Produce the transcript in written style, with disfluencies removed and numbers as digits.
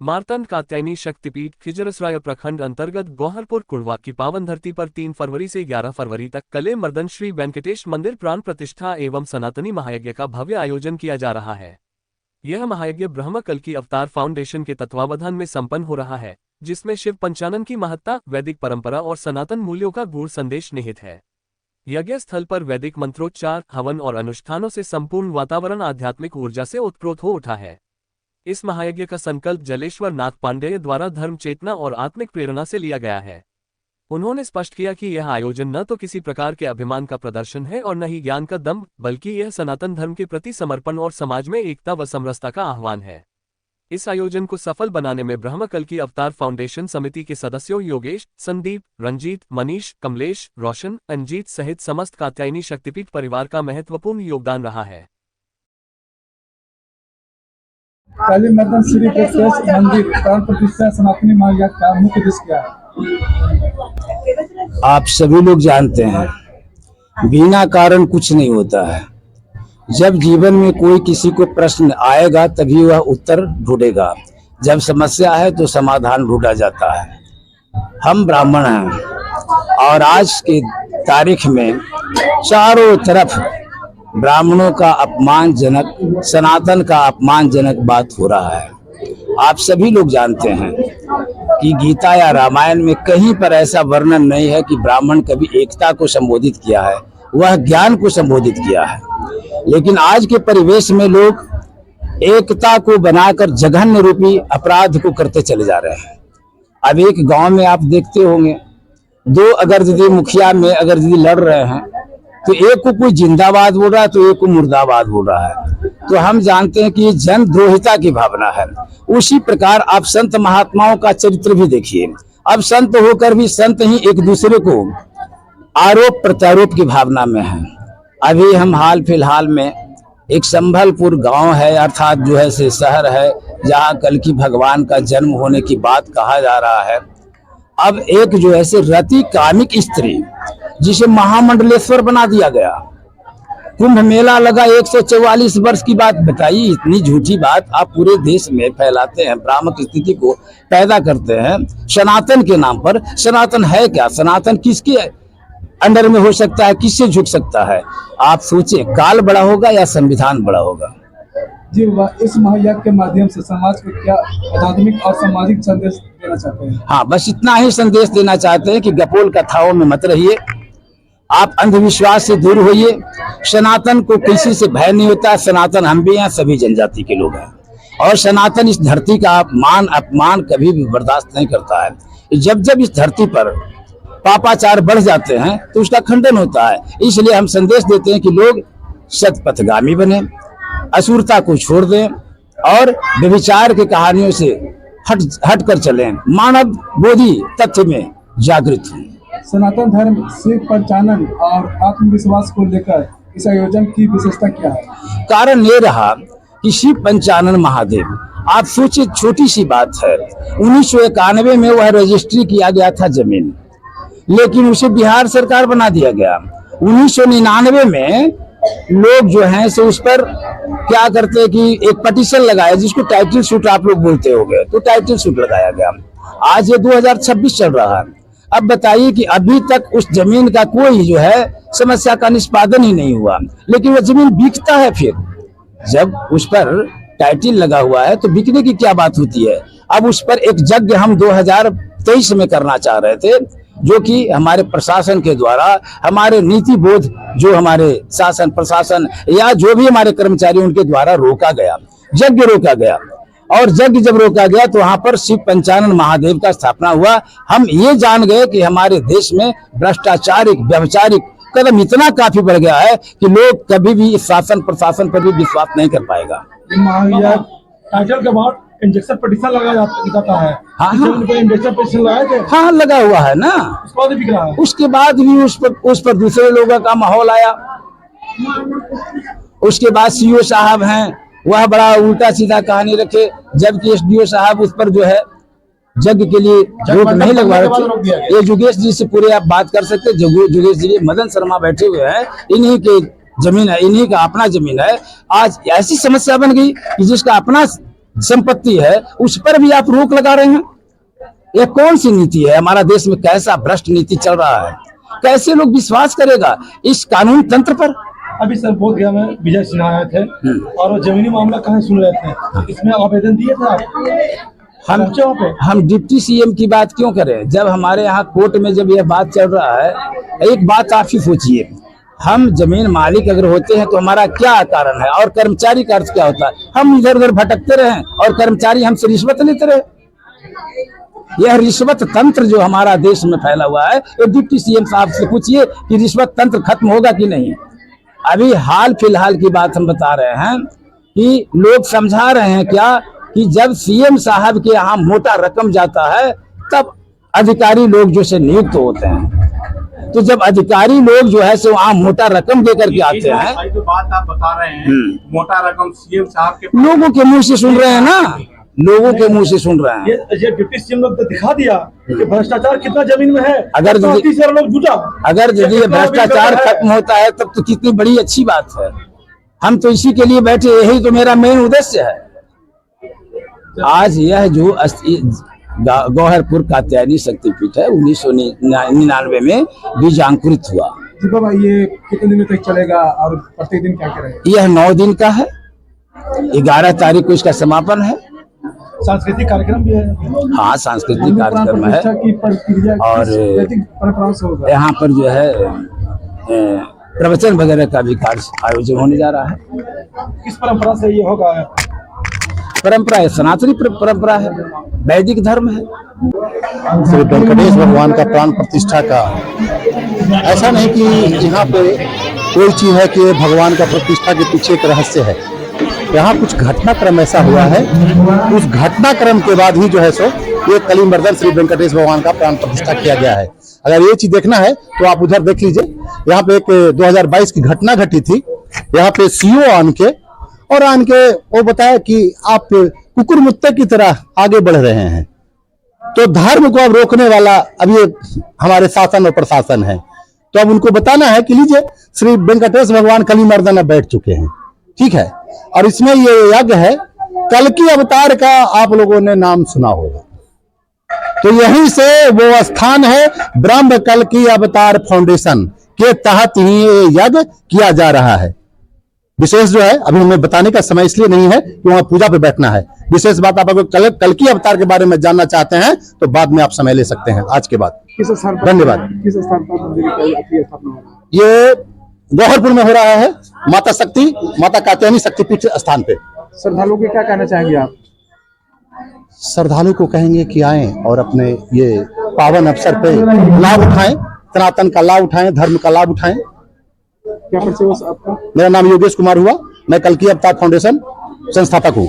मार्तंड कात्यायनी शक्तिपीठ खिजरसराय प्रखंड अंतर्गत गौहरपुर कुड़वा की पावन धरती पर 3 फरवरी से 11 फरवरी तक कले मर्दन श्री वेंकटेश मंदिर प्राण प्रतिष्ठा एवं सनातनी महायज्ञ का भव्य आयोजन किया जा रहा है। यह महायज्ञ ब्रह्म कल की अवतार फाउंडेशन के तत्वावधान में संपन्न हो रहा है, जिसमें शिव पंचानन की महत्ता, वैदिक परंपरा और सनातन मूल्यों का गूढ़ संदेश निहित है। यज्ञ स्थल पर वैदिक मंत्रोच्चार, हवन और अनुष्ठानों से संपूर्ण वातावरण आध्यात्मिक ऊर्जा से उत्प्रोत हो उठा है। इस महायज्ञ का संकल्प जलेश्वर नाथ पांडेय द्वारा धर्म चेतना और आत्मिक प्रेरणा से लिया गया है। उन्होंने स्पष्ट किया कि यह आयोजन न तो किसी प्रकार के अभिमान का प्रदर्शन है और न ही ज्ञान का दंभ, बल्कि यह सनातन धर्म के प्रति समर्पण और समाज में एकता व समरसता का आह्वान है। इस आयोजन को सफल बनाने में ब्रह्म कल की अवतार फाउंडेशन समिति के सदस्यों योगेश, संदीप, रंजीत, मनीष, कमलेश, रोशन, अंजीत सहित समस्त कात्यायनी शक्तिपीठ परिवार का महत्वपूर्ण योगदान रहा है। कले मर्दन श्री वेंकटेश मंदिर प्राण प्रतिष्ठा सनातनी महायज्ञ का मुख्य उद्देश्य क्या है? आप सभी लोग जानते हैं, बिना कारण कुछ नहीं होता है। जब जीवन में कोई किसी को प्रश्न आएगा तभी वह उत्तर ढूंढेगा। जब समस्या है तो समाधान ढूंढा जाता है। हम ब्राह्मण हैं और आज के तारीख में चारों तरफ ब्राह्मणों का अपमानजनक, सनातन का अपमानजनक बात हो रहा है। आप सभी लोग जानते हैं कि गीता या रामायण में कहीं पर ऐसा वर्णन नहीं है कि ब्राह्मण कभी एकता को संबोधित किया है, वह ज्ञान को संबोधित किया है। लेकिन आज के परिवेश में लोग एकता को बनाकर जघन्य रूपी अपराध को करते चले जा रहे हैं। अब एक गांव में आप देखते होंगे, दो अगर यदि मुखिया में अगर यदि लड़ रहे हैं तो एक को कोई जिंदाबाद बोल रहा है तो एक को मुर्दाबाद बोल रहा है। तो हम जानते हैं कि ये जनद्रोहिता की भावना है। उसी प्रकार आप संत महात्माओं का चरित्र भी देखिए। अब संत होकर भी संत ही एक दूसरे को आरोप प्रत्यारोप की भावना में है। अभी हम हाल फिलहाल में एक संभलपुर गांव है, अर्थात जो है से शहर है, जहां कल की भगवान का जन्म होने की बात कहा जा रहा है। अब एक जो है से रति कामिक स्त्री जिसे महामंडलेश्वर बना दिया गया, कुंभ मेला लगा 144 वर्ष की बात बताइए। इतनी झूठी बात आप पूरे देश में फैलाते हैं, भ्रामक स्थिति को पैदा करते हैं सनातन के नाम पर। सनातन है क्या? सनातन किसके अंडर में हो सकता है? किससे झुक सकता है? आप सोचिए, काल बड़ा होगा या संविधान बड़ा होगा? जी, इस महायज्ञ के माध्यम से समाज को क्या आध्यात्मिक और सामाजिक संदेश देना चाहते हैं? हाँ, बस इतना ही संदेश देना चाहते हैं कि गपोल कथाओं में मत रहिए, आप अंधविश्वास से दूर होइए। सनातन को किसी से भय नहीं होता। सनातन हम भी हैं, सभी जनजाति के लोग हैं, और सनातन इस धरती का मान अपमान कभी भी बर्दाश्त नहीं करता है। जब जब इस धरती पर पापाचार बढ़ जाते हैं तो उसका खंडन होता है। इसलिए हम संदेश देते हैं कि लोग सतपथगामी बने, असुरता को छोड़ दें और व्यभिचार की कहानियों से हट कर चलें, मानव बोधि तथ्य में जागृत हों। सनातन धर्म शिव पंचानन और आत्मविश्वास को लेकर इस आयोजन की विशेषता क्या है? कारण ये रहा कि शिव पंचानन महादेव, आप सोचिए, छोटी सी बात है, 1991 में वह रजिस्ट्री किया गया था जमीन, लेकिन उसे बिहार सरकार बना दिया गया। 1999 में लोग जो हैं सो उस पर क्या करते हैं कि एक पटिशन लगाया, जिसको टाइटल सूट आप लोग बोलते होंगे, तो टाइटल सूट लगाया गया। आज ये 2026 चल रहा है। अब बताइए कि अभी तक उस जमीन का कोई जो है समस्या का निष्पादन ही नहीं हुआ, लेकिन वो जमीन बिकता है। फिर जब उस पर टाइटल लगा हुआ है तो बिकने की क्या बात होती है? अब उस पर एक यज्ञ हम 2023 में करना चाह रहे थे, जो कि हमारे प्रशासन के द्वारा, हमारे नीति बोध जो हमारे शासन प्रशासन या जो भी हमारे कर्मचारी उनके द्वारा रोका गया, यज्ञ रोका गया। और यज्ञ जब रोका गया तो वहां पर शिव पंचानन महादेव का स्थापना हुआ। हम ये जान गए कि हमारे देश में भ्रष्टाचारिक, व्यभिचारिक कदम इतना काफी बढ़ गया है कि लोग कभी भी इस शासन प्रशासन पर भी विश्वास नहीं कर पाएगा। टाइटल के बाद इंजेक्शन पिटीशन लगाया जाता है। हाँ, इंजेक्शन पिटीशन लगाए थे? हाँ, लगा हुआ है ना। उसके बाद बिक रहा है। उसके बाद भी उस पर दूसरे लोगों का माहौल आया। उसके बाद सीओ साहब हैं, वह बड़ा उल्टा सीधा कहानी रखे, जबकि एसडीओ साहब उस पर जो है यज्ञ के लिए रोक नहीं लगवा रखे। ये योगेश जी से पूरे आप बात कर सकते हैं। योगेश जी, मदन शर्मा बैठे हुए हैं, इन्हीं के जमीन है, इन्हीं का अपना जमीन है। आज ऐसी समस्या बन गई कि जिसका अपना संपत्ति है उस पर भी आप रोक लगा रहे हैं। यह कौन सी नीति है? हमारा देश में कैसा भ्रष्ट नीति चल रहा है? कैसे लोग विश्वास करेगा इस कानून तंत्र पर? अभी सर बोधगया में विजय सिन्हा आए थे और वो जमीनी मामला कहाँ सुन रहे थे, इसमें आवेदन दिए थे आप? हम डिप्टी सीएम की बात क्यों करें जब हमारे यहाँ कोर्ट में जब यह बात चल रहा है। एक बात आप ही सोचिए, हम जमीन मालिक अगर होते हैं तो हमारा क्या कारण है और कर्मचारी का अर्थ क्या होता है? हम इधर उधर भटकते रहे और कर्मचारी हमसे रिश्वत लेते रहे। यह रिश्वत तंत्र जो हमारा देश में फैला हुआ है, ये डिप्टी सीएम साहब से पूछिए कि रिश्वत तंत्र खत्म होगा कि नहीं। अभी हाल फिलहाल की बात हम बता रहे हैं कि लोग समझा रहे हैं क्या कि जब सीएम साहब के यहाँ मोटा रकम जाता है तब अधिकारी लोग जो से नियुक्त होते हैं। तो जब अधिकारी लोग जो है से वहाँ मोटा रकम देकर के आते हैं, जो बात आप बता रहे हैं मोटा रकम सीएम साहब के लोगों के मुंह से सुन रहे हैं ना, लोगों के मुंह से सुन रहे हैं। ये डिप्टी सीएम लोग तो दिखा दिया कि भ्रष्टाचार कितना जमीन में है। अगर लोग जुटा, अगर यदि ये भ्रष्टाचार खत्म होता है तब तो कितनी बड़ी अच्छी बात है। हम तो इसी के लिए बैठे, यही तो मेरा मेन उद्देश्य है। आज यह जो गौहरपुर कात्यायनी शक्तिपीठ है 1999 में बीज अंकुरित हुआ। जी बाबा, ये कितने दिनों तक चलेगा और प्रत्येक दिन क्या करेंगे? यह 9 दिन का है, 11 तारीख को इसका समापन है। सांस्कृतिक कार्यक्रम भी है। हाँ, सांस्कृतिक कार्यक्रम है और यहाँ पर जो है प्रवचन वगैरह का भी कार्य आयोजन होने जा रहा है। किस परंपरा से ये होगा? परंपरा है, सनातनी परंपरा है, वैदिक धर्म है। श्री वेंकटेश भगवान का प्राण प्रतिष्ठा का ऐसा नहीं कि यहाँ पे कोई चीज है कि भगवान का प्रतिष्ठा के पीछे एक रहस्य है। यहाँ कुछ घटनाक्रम ऐसा हुआ है, उस घटनाक्रम के बाद ही जो है सो ये कलिमर्दन श्री वेंकटेश भगवान का प्राण प्रतिष्ठा किया गया है। अगर ये चीज देखना है तो आप उधर देख लीजिए। यहाँ पे एक 2022 की घटना घटी थी। यहाँ पे सीओ आन के वो बताया कि आप कुकुर मुत्ते की तरह आगे बढ़ रहे हैं, तो धर्म को अब रोकने वाला अब ये हमारे शासन और प्रशासन है। तो अब उनको बताना है कि लीजिए श्री वेंकटेश भगवान कलिमर्दन अब बैठ चुके हैं, ठीक है। और इसमें ये यज्ञ है, कल्कि अवतार का आप लोगों ने नाम सुना होगा। तो यहीं से वो स्थान है, ब्रह्म कल्कि अवतार फाउंडेशन के तहत ही ये यज्ञ किया जा रहा है। विशेष जो है अभी हमें बताने का समय इसलिए नहीं है कि वहां पूजा पे बैठना है। विशेष बात आप अगर कल्कि अवतार के बारे में जानना चाहते हैं तो बाद में आप समय ले सकते हैं आज के बाद। धन्यवाद। किस स्थान पर मंदिर की स्थापना होगा? ये गौहरपुर में हो रहा है, माता कात्यायनी शक्तिपीठ स्थान पे। श्रद्धालुओं को क्या कहना चाहेंगे आप? श्रद्धालु को कहेंगे कि आएं और अपने ये पावन अवसर पे लाभ उठाएं, सनातन का लाभ उठाएं, धर्म का लाभ उठाएं। क्या परिचय आपका? मेरा नाम योगेश कुमार हुआ, मैं कल्कि अवतार फाउंडेशन संस्थापक हूँ।